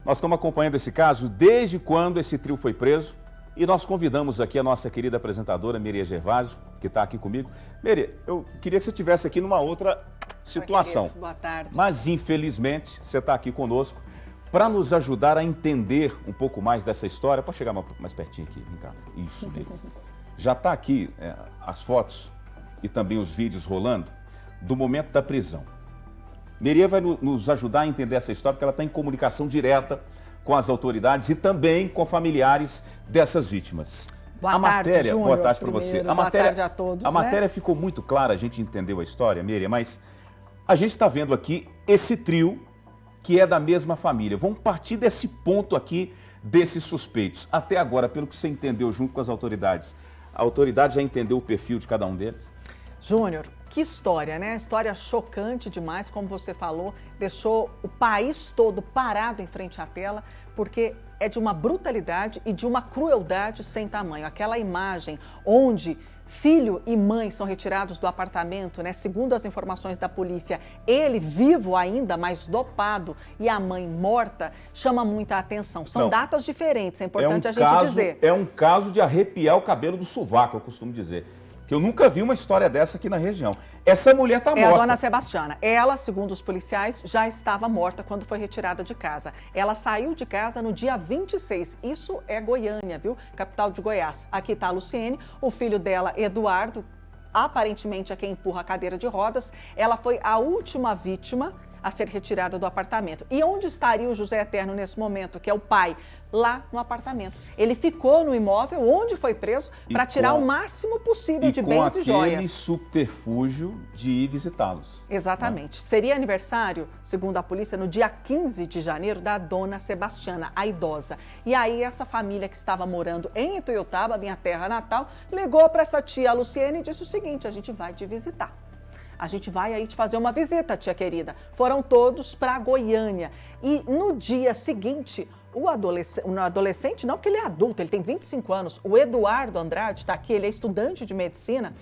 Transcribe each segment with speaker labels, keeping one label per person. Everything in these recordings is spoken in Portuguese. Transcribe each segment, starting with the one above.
Speaker 1: Nós estamos acompanhando esse caso desde quando esse trio foi preso e nós convidamos aqui a nossa querida apresentadora, Miria Gervásio, que está aqui comigo. Miria, eu queria que você estivesse aqui numa outra situação.
Speaker 2: Boa tarde.
Speaker 1: Mas, infelizmente, você está aqui conosco para nos ajudar a entender um pouco mais dessa história. Pode chegar mais pertinho aqui, vem cá. Isso mesmo. Já está aqui as fotos e também os vídeos rolando do momento da prisão. Miria vai nos ajudar a entender essa história, porque ela está em comunicação direta com as autoridades e também com familiares dessas vítimas.
Speaker 2: Boa tarde, Júnior,
Speaker 1: boa tarde para você.
Speaker 2: Boa tarde a todos.
Speaker 1: A matéria ficou muito clara, a gente entendeu a história, Miria, mas a gente está vendo aqui esse trio que é da mesma família. Vamos partir desse ponto aqui, desses suspeitos. Até agora, pelo que você entendeu junto com as autoridades, a autoridade já entendeu o perfil de cada um deles?
Speaker 2: Júnior, que história, né? História chocante demais, como você falou, deixou o país todo parado em frente à tela, porque é de uma brutalidade e de uma crueldade sem tamanho. Aquela imagem onde filho e mãe são retirados do apartamento, né? Segundo as informações da polícia, ele vivo ainda, mas dopado, e a mãe morta, chama muita atenção. São datas diferentes, é importante a gente dizer.
Speaker 1: É um caso de arrepiar o cabelo do sovaco, eu costumo dizer. Que eu nunca vi uma história dessa aqui na região. Essa mulher está morta.
Speaker 2: É a dona Sebastiana. Ela, segundo os policiais, já estava morta quando foi retirada de casa. Ela saiu de casa no dia 26. Isso é Goiânia, viu? Capital de Goiás. Aqui está a Luciene, o filho dela, Eduardo, aparentemente é quem empurra a cadeira de rodas. Ela foi a última vítima a ser retirada do apartamento. E onde estaria o José Eterno nesse momento, que é o pai? Lá no apartamento. Ele ficou no imóvel onde foi preso para tirar o máximo possível de bens e joias.
Speaker 1: Com aquele subterfúgio de ir visitá-los.
Speaker 2: Exatamente. Seria aniversário, segundo a polícia, no dia 15 de janeiro da dona Sebastiana, a idosa. E aí essa família que estava morando em Ituiutaba, minha terra natal, ligou para essa tia Luciene e disse o seguinte: a gente vai te visitar. A gente vai aí te fazer uma visita, tia querida. Foram todos para Goiânia. E no dia seguinte, o adolescente, não porque ele é adulto, ele tem 25 anos, o Eduardo Andrade, está aqui, ele é estudante de medicina,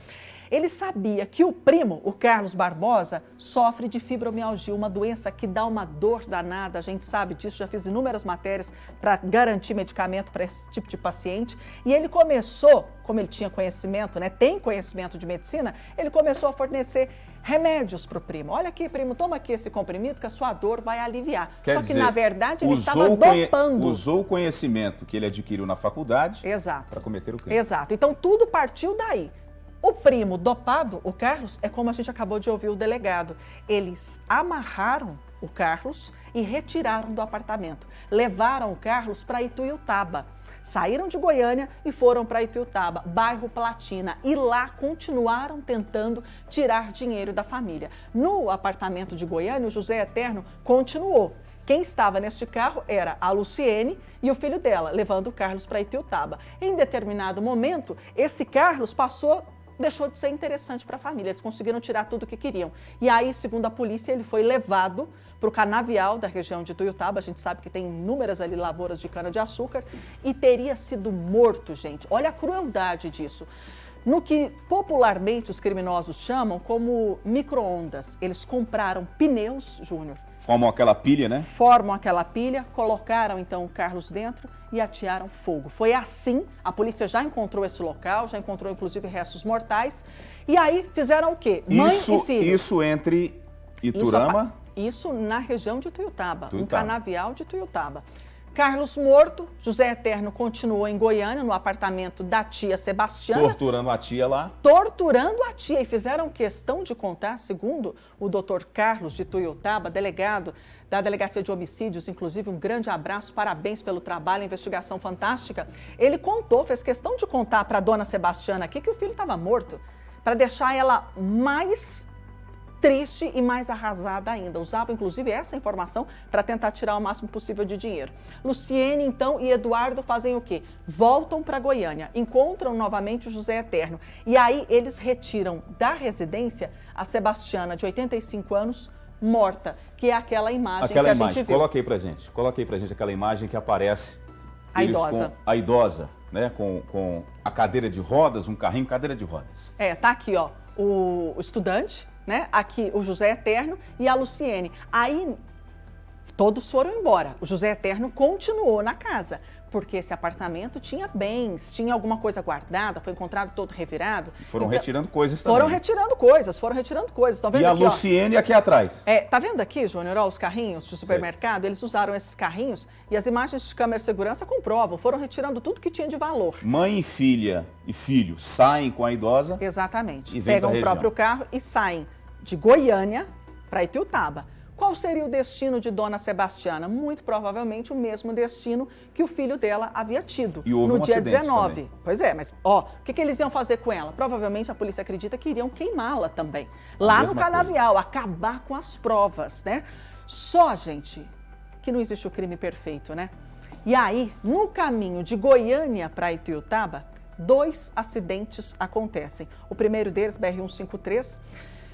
Speaker 2: ele sabia que o primo, o Carlos Barbosa, sofre de fibromialgia, uma doença que dá uma dor danada, a gente sabe disso, já fiz inúmeras matérias para garantir medicamento para esse tipo de paciente. E ele começou, como ele tinha conhecimento, né, tem conhecimento de medicina, ele começou a fornecer remédios para o primo. Olha aqui, primo, toma aqui esse comprimido que a sua dor vai aliviar. Só que, na verdade, ele estava dopando.
Speaker 1: Usou o conhecimento que ele adquiriu na faculdade para cometer o crime.
Speaker 2: Exato. Então, tudo partiu daí. O primo dopado, o Carlos, é como a gente acabou de ouvir o delegado. Eles amarraram o Carlos e retiraram do apartamento. Levaram o Carlos para Ituiutaba. Saíram de Goiânia e foram para Ituiutaba, bairro Platina. E lá continuaram tentando tirar dinheiro da família. No apartamento de Goiânia, o José Eterno continuou. Quem estava neste carro era a Luciene e o filho dela, levando o Carlos para Ituiutaba. Em determinado momento, esse Carlos deixou de ser interessante para a família. Eles conseguiram tirar tudo o que queriam. E aí, segundo a polícia, ele foi levado para o canavial da região de Ituiutaba. A gente sabe que tem inúmeras ali lavouras de cana-de-açúcar e teria sido morto, gente. Olha a crueldade disso. No que popularmente os criminosos chamam como micro-ondas. Eles compraram pneus, Júnior.
Speaker 1: Formam aquela pilha, né?
Speaker 2: Formam aquela pilha, colocaram então o Carlos dentro e atearam fogo. Foi assim, a polícia já encontrou esse local, já encontrou inclusive restos mortais. E aí fizeram o quê? Mãe e filho.
Speaker 1: Isso entre Iturama?
Speaker 2: Isso na região de Ituiutaba, no canavial de Ituiutaba. Carlos morto, José Eterno continuou em Goiânia, no apartamento da tia Sebastiana.
Speaker 1: Torturando a tia lá.
Speaker 2: Torturando a tia. E fizeram questão de contar, segundo o doutor Carlos de Ituiutaba, delegado da Delegacia de Homicídios, inclusive um grande abraço, parabéns pelo trabalho, investigação fantástica. Ele contou, fez questão de contar para a dona Sebastiana aqui que o filho estava morto, para deixar ela mais triste e mais arrasada ainda. Usava, inclusive, essa informação para tentar tirar o máximo possível de dinheiro. Luciene, então, e Eduardo fazem o quê? Voltam para Goiânia, encontram novamente o José Eterno. E aí eles retiram da residência a Sebastiana, de 85 anos, morta, que é aquela imagem que a gente viu.
Speaker 1: Coloque aí pra gente aquela imagem que aparece.
Speaker 2: A idosa.
Speaker 1: A idosa, né? Com a cadeira de rodas, um carrinho cadeira de rodas.
Speaker 2: Tá aqui, ó, o estudante, né? Aqui o José Eterno e a Luciene. Aí Todos foram embora. O José Eterno continuou na casa, porque esse apartamento tinha bens, tinha alguma coisa guardada, foi encontrado todo revirado.
Speaker 1: Foram retirando coisas também.
Speaker 2: Foram retirando coisas. Estão vendo
Speaker 1: e a
Speaker 2: aqui,
Speaker 1: Luciene aqui atrás.
Speaker 2: Tá vendo aqui, Júnior, ó, os carrinhos de supermercado? Eles usaram esses carrinhos e as imagens de câmera de segurança comprovam. Foram retirando tudo que tinha de valor.
Speaker 1: Mãe e filha e filho saem com a idosa.
Speaker 2: Exatamente.
Speaker 1: E vem
Speaker 2: Pegam
Speaker 1: pra
Speaker 2: o próprio carro e saem de Goiânia para Ituiutaba. Qual seria o destino de Dona Sebastiana? Muito provavelmente o mesmo destino que o filho dela havia tido
Speaker 1: E houve
Speaker 2: no
Speaker 1: um
Speaker 2: dia
Speaker 1: acidente
Speaker 2: 19.
Speaker 1: também.
Speaker 2: Pois é, mas o que eles iam fazer com ela? Provavelmente a polícia acredita que iriam queimá-la também. Lá no canavial, acabar com as provas, né? Só, gente, que não existe o crime perfeito, né? E aí, no caminho de Goiânia para Ituiutaba, 2 acidentes acontecem. O primeiro deles, BR-153,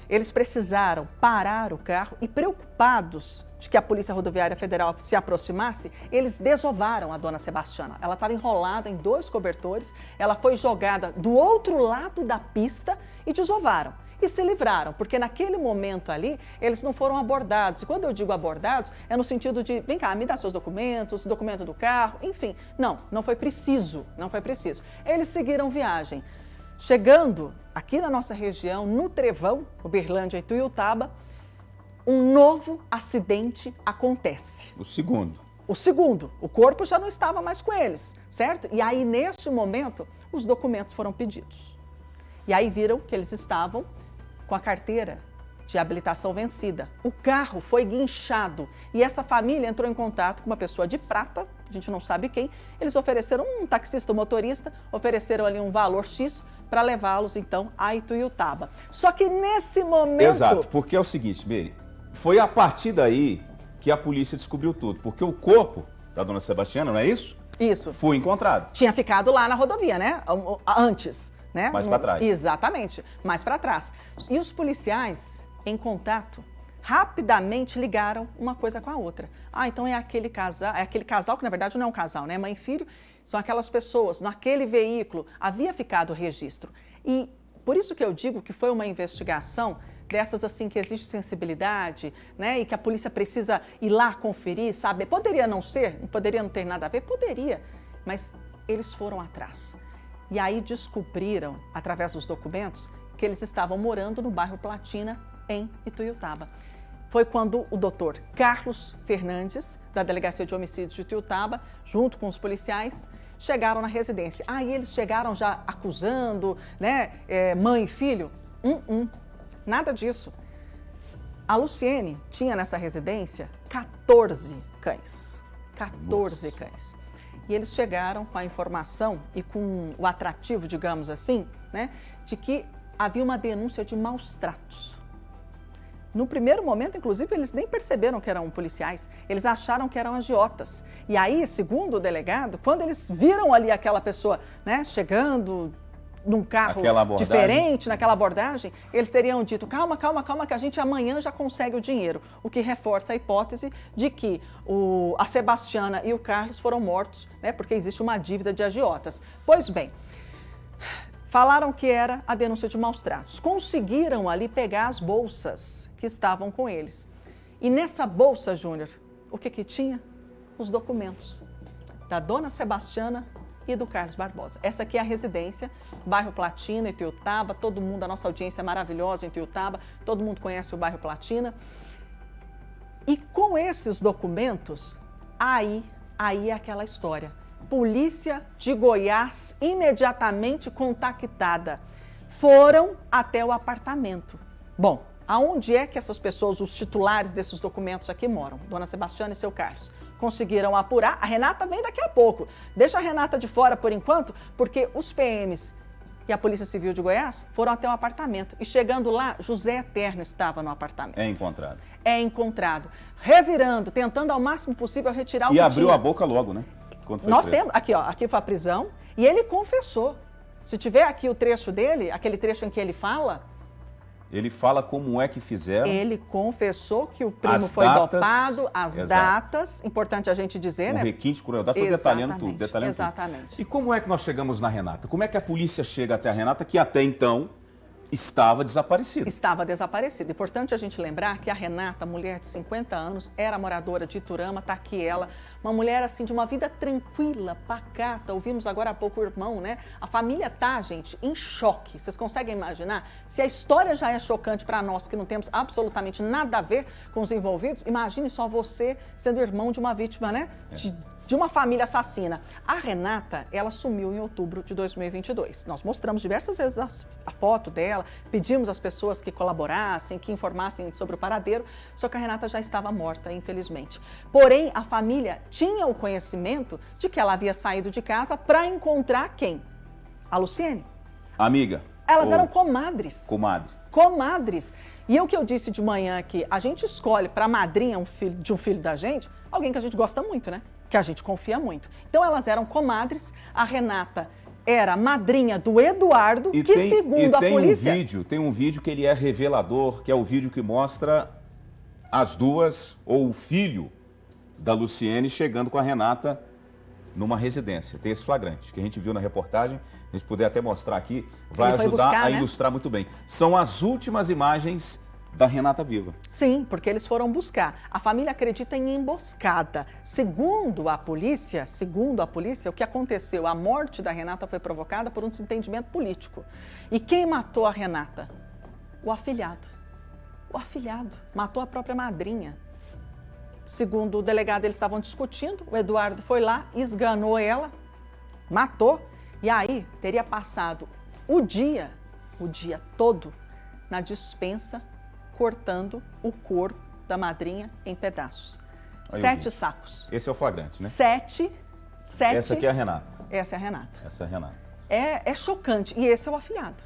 Speaker 2: eles precisaram parar o carro e, preocupados de que a Polícia Rodoviária Federal se aproximasse, eles desovaram a Dona Sebastiana. Ela estava enrolada em 2 cobertores, ela foi jogada do outro lado da pista e desovaram. E se livraram, porque naquele momento ali, eles não foram abordados. E quando eu digo abordados, é no sentido de, vem cá, me dá seus documentos, documento do carro, enfim. Não foi preciso. Eles seguiram viagem. Chegando aqui na nossa região, no Trevão, Uberlândia e Ituiutaba, um novo acidente acontece.
Speaker 1: O segundo.
Speaker 2: O corpo já não estava mais com eles, certo? E aí, neste momento, os documentos foram pedidos. E aí viram que eles estavam com a carteira de habilitação vencida. O carro foi guinchado e essa família entrou em contato com uma pessoa de prata, a gente não sabe quem. Eles ofereceram, um taxista, um motorista, ofereceram ali um valor X para levá-los, então, a Ituiutaba. Só que nesse momento...
Speaker 1: Exato, porque é o seguinte, Meire, foi a partir daí que a polícia descobriu tudo, porque o corpo da Dona Sebastiana, não é isso?
Speaker 2: Isso.
Speaker 1: Foi encontrado.
Speaker 2: Tinha ficado lá na rodovia, né? Antes, né?
Speaker 1: Mais para trás.
Speaker 2: Exatamente, mais para trás. E os policiais, em contato, rapidamente ligaram uma coisa com a outra. Então é aquele casal que na verdade não é um casal, né? Mãe e filho, são aquelas pessoas, naquele veículo havia ficado o registro. E por isso que eu digo que foi uma investigação dessas assim que existe sensibilidade, né? E que a polícia precisa ir lá conferir, saber. Poderia não ser, poderia não ter nada a ver, poderia, mas eles foram atrás. E aí descobriram, através dos documentos, que eles estavam morando no bairro Platina, em Ituiutaba. Foi quando o doutor Carlos Fernandes, da Delegacia de Homicídios de Ituiutaba, junto com os policiais, chegaram na residência. Aí eles chegaram já acusando, né, mãe e filho? Nada disso. A Luciene tinha nessa residência 14 cães. 14 cães. E eles chegaram com a informação e com o atrativo, digamos assim, né, de que havia uma denúncia de maus tratos. No primeiro momento, inclusive, eles nem perceberam que eram policiais, eles acharam que eram agiotas. E aí, segundo o delegado, quando eles viram ali aquela pessoa, né, chegando num carro diferente, naquela abordagem, eles teriam dito, calma, que a gente amanhã já consegue o dinheiro. O que reforça a hipótese de que a Sebastiana e o Carlos foram mortos, né, porque existe uma dívida de agiotas. Pois bem, falaram que era a denúncia de maus tratos. Conseguiram ali pegar as bolsas que estavam com eles. E nessa bolsa, Júnior, o que tinha? Os documentos da Dona Sebastiana e do Carlos Barbosa. Essa aqui é a residência, bairro Platina, Ituiutaba, todo mundo, a nossa audiência é maravilhosa em Ituiutaba, todo mundo conhece o bairro Platina. E com esses documentos, aí é aquela história. Polícia de Goiás imediatamente contactada. Foram até o apartamento. Bom, aonde é que essas pessoas, os titulares desses documentos aqui moram? Dona Sebastiana e seu Carlos. Conseguiram apurar. A Renata vem daqui a pouco. Deixa a Renata de fora por enquanto, porque os PMs e a Polícia Civil de Goiás foram até o apartamento. E chegando lá, José Eterno estava no apartamento. É encontrado. Revirando, tentando ao máximo possível retirar o que
Speaker 1: tinha. E abriu a boca logo, né?
Speaker 2: Nós temos, aqui foi a prisão, e ele confessou. Se tiver aqui o trecho dele, aquele trecho em que ele fala...
Speaker 1: Ele fala como é que fizeram.
Speaker 2: Ele confessou que o primo foi dopado, as datas, importante a gente dizer, né?
Speaker 1: Um requinte de crueldade, foi detalhando tudo.
Speaker 2: Exatamente.
Speaker 1: E como é que nós chegamos na Renata? Como é que a polícia chega até a Renata, que até então estava desaparecida.
Speaker 2: Estava desaparecida. Importante a gente lembrar que a Renata, mulher de 50 anos, era moradora de Iturama, tá aqui ela, uma mulher assim de uma vida tranquila, pacata. Ouvimos agora há pouco o irmão, né? A família tá, gente, em choque. Vocês conseguem imaginar? Se a história já é chocante para nós que não temos absolutamente nada a ver com os envolvidos, imagine só você sendo irmão de uma vítima, né? De uma família assassina. A Renata, ela sumiu em outubro de 2022. Nós mostramos diversas vezes a foto dela, pedimos às pessoas que colaborassem, que informassem sobre o paradeiro, só que a Renata já estava morta, infelizmente. Porém, a família tinha o conhecimento de que ela havia saído de casa para encontrar quem? A Luciene.
Speaker 1: Amiga.
Speaker 2: Elas eram comadres. Comadres. E o que eu disse de manhã aqui, a gente escolhe para madrinha de um filho da gente, alguém que a gente gosta muito, né? Que a gente confia muito. Então elas eram comadres, a Renata era madrinha do Eduardo, segundo a polícia...
Speaker 1: Tem um vídeo que ele é revelador, que é o vídeo que mostra as duas, ou o filho da Luciene, chegando com a Renata numa residência. Tem esse flagrante, que a gente viu na reportagem, a gente puder até mostrar aqui, vai ajudar a ilustrar muito bem. São as últimas imagens da Renata viva.
Speaker 2: Sim, porque eles foram buscar. A família acredita em emboscada. Segundo a polícia, o que aconteceu? A morte da Renata foi provocada por um desentendimento político. E quem matou a Renata? O afilhado. O afilhado matou a própria madrinha. Segundo o delegado, eles estavam discutindo, o Eduardo foi lá, esganou ela, matou, e aí teria passado o dia todo na despensa, cortando o corpo da madrinha em pedaços. 7 sacos.
Speaker 1: Esse é o flagrante, né?
Speaker 2: 7.
Speaker 1: Essa aqui é a Renata.
Speaker 2: Essa é a Renata.
Speaker 1: Essa é a Renata.
Speaker 2: É chocante. E esse é o afilhado,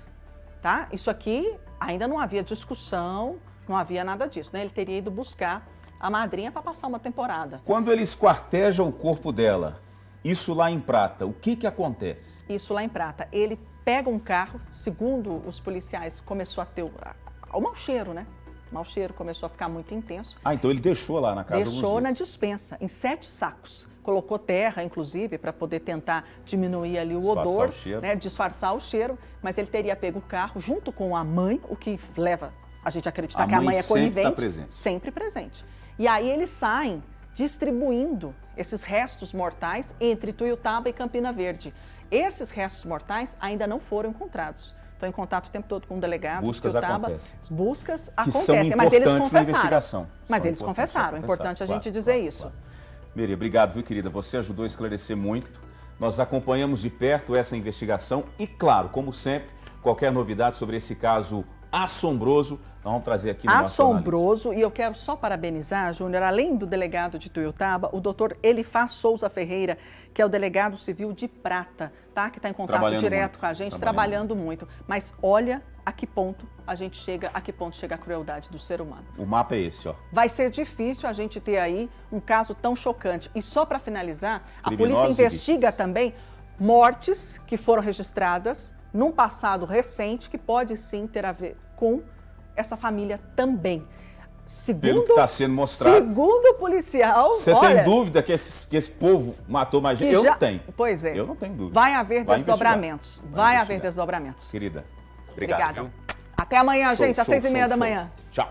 Speaker 2: tá? Isso aqui ainda não havia discussão, não havia nada disso, né? Ele teria ido buscar a madrinha para passar uma temporada.
Speaker 1: Quando eles esquartejam o corpo dela, isso lá em Prata, o que acontece?
Speaker 2: Isso lá em Prata. Ele pega um carro, segundo os policiais, começou a ter o mau cheiro, né? O mau cheiro começou a ficar muito intenso.
Speaker 1: Ah, então ele deixou lá na casa alguns dias.
Speaker 2: Deixou na despensa, em 7 sacos. Colocou terra, inclusive, para poder tentar diminuir ali o odor, né, disfarçar o cheiro. Mas ele teria pego o carro junto com a mãe, o que leva a gente a acreditar que a mãe é conivente. Sempre presente. E aí eles saem distribuindo esses restos mortais entre Tuiutaba e Campina Verde. Esses restos mortais ainda não foram encontrados. Estou em contato o tempo todo com o delegado.
Speaker 1: Buscas acontecem.
Speaker 2: Buscas acontecem, mas eles confessaram.
Speaker 1: Mas
Speaker 2: eles confessaram. É importante a gente dizer isso.
Speaker 1: Claro. Miriam, obrigado, viu, querida? Você ajudou a esclarecer muito. Nós acompanhamos de perto essa investigação e, claro, como sempre, qualquer novidade sobre esse caso assombroso, nós vamos trazer aqui no nosso
Speaker 2: Assombroso, e eu quero só parabenizar, Júnior, além do delegado de Tuiutaba, o doutor Elifaz Souza Ferreira, que é o delegado civil de Prata, tá? Que está em contato direto com a gente, trabalhando muito. Mas olha a que ponto a gente chega, a que ponto chega a crueldade do ser humano.
Speaker 1: O mapa é esse, ó.
Speaker 2: Vai ser difícil a gente ter aí um caso tão chocante. E só para finalizar, a polícia investiga também mortes que foram registradas num passado recente que pode sim ter a ver com essa família também.
Speaker 1: Pelo que está sendo mostrado.
Speaker 2: Segundo o policial...
Speaker 1: Você tem dúvida que esse povo matou mais gente? Eu não tenho.
Speaker 2: Pois é.
Speaker 1: Eu não tenho dúvida.
Speaker 2: Vai haver desdobramentos. Vai haver desdobramentos.
Speaker 1: Querida, obrigado.
Speaker 2: Até amanhã, gente, às 6h30 da manhã.
Speaker 1: Tchau.